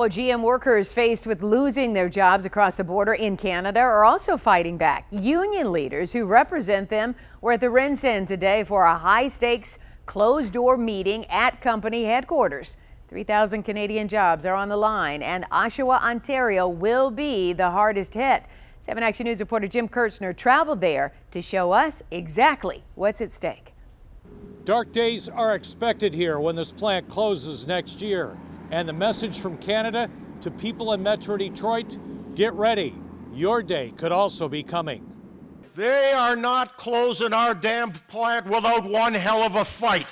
Well, GM workers faced with losing their jobs across the border in Canada are also fighting back. Union leaders who represent them were at the RINSEN today for a high-stakes, closed-door meeting at company headquarters. 3,000 Canadian jobs are on the line, and Oshawa, Ontario will be the hardest hit. 7 Action News reporter Jim Kirchner traveled there to show us exactly what's at stake. Dark days are expected here when this plant closes next year. And the message from Canada to people in Metro Detroit, get ready. Your day could also be coming. They are not closing our damn plant without one hell of a fight.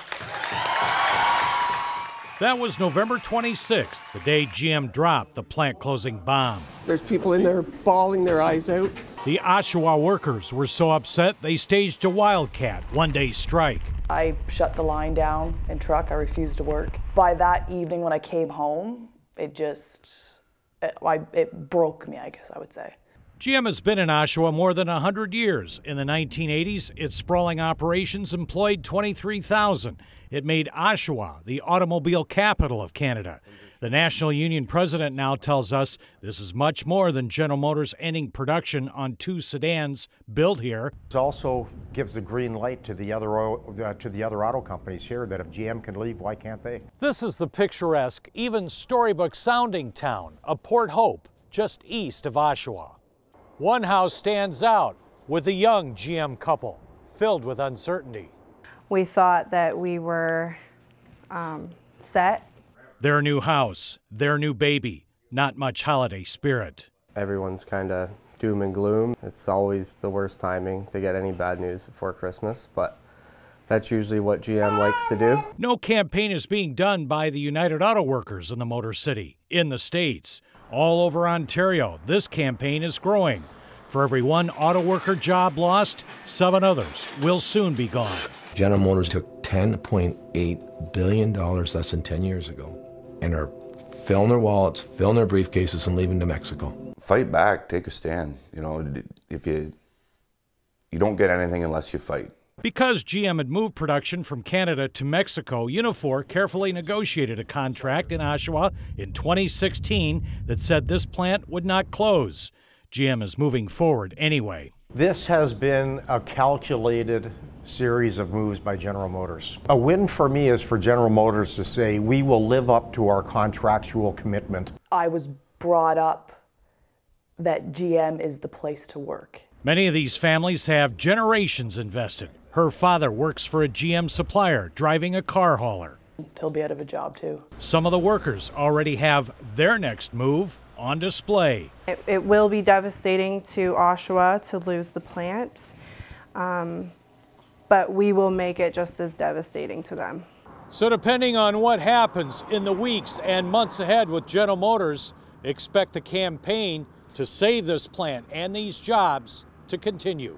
That was November 26th, the day GM dropped the plant closing bomb. There's people in there bawling their eyes out. The Oshawa workers were so upset they staged a wildcat one-day strike. I shut the line down in truck. I refused to work. By that evening when I came home, it broke me, I guess I would say. GM has been in Oshawa more than 100 years. In the 1980s, its sprawling operations employed 23,000. It made Oshawa the automobile capital of Canada. The National Union president now tells us this is much more than General Motors ending production on 2 sedans built here. It also gives the green light to the other auto companies here that if GM can leave, why can't they? This is the picturesque, even storybook-sounding town of Port Hope, just east of Oshawa. One house stands out with a young GM couple, filled with uncertainty. We thought that we were set. Their new house, their new baby, not much holiday spirit. Everyone's kind of doom and gloom. It's always the worst timing to get any bad news before Christmas, but that's usually what GM likes to do. No campaign is being done by the United Auto Workers in the Motor City, in the States. All over Ontario, this campaign is growing. For every 1 auto worker job lost, 7 others will soon be gone. General Motors took $10.8 billion less than 10 years ago and are filling their wallets, filling their briefcases, and leaving to Mexico. Fight back, take a stand. You know, if you don't get anything unless you fight. Because GM had moved production from Canada to Mexico, Unifor carefully negotiated a contract in Oshawa in 2016 that said this plant would not close. GM is moving forward anyway. This has been a calculated series of moves by General Motors. A win for me is for General Motors to say, we will live up to our contractual commitment. I was brought up that GM is the place to work. Many of these families have generations invested. Her father works for a GM supplier, driving a car hauler. He'll be out of a job too. Some of the workers already have their next move on display. It will be devastating to Oshawa to lose the plant, but we will make it just as devastating to them. So depending on what happens in the weeks and months ahead with General Motors, expect the campaign to save this plant and these jobs to continue.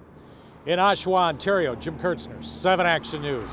In Oshawa, Ontario, Jim Kirchner, 7 Action News.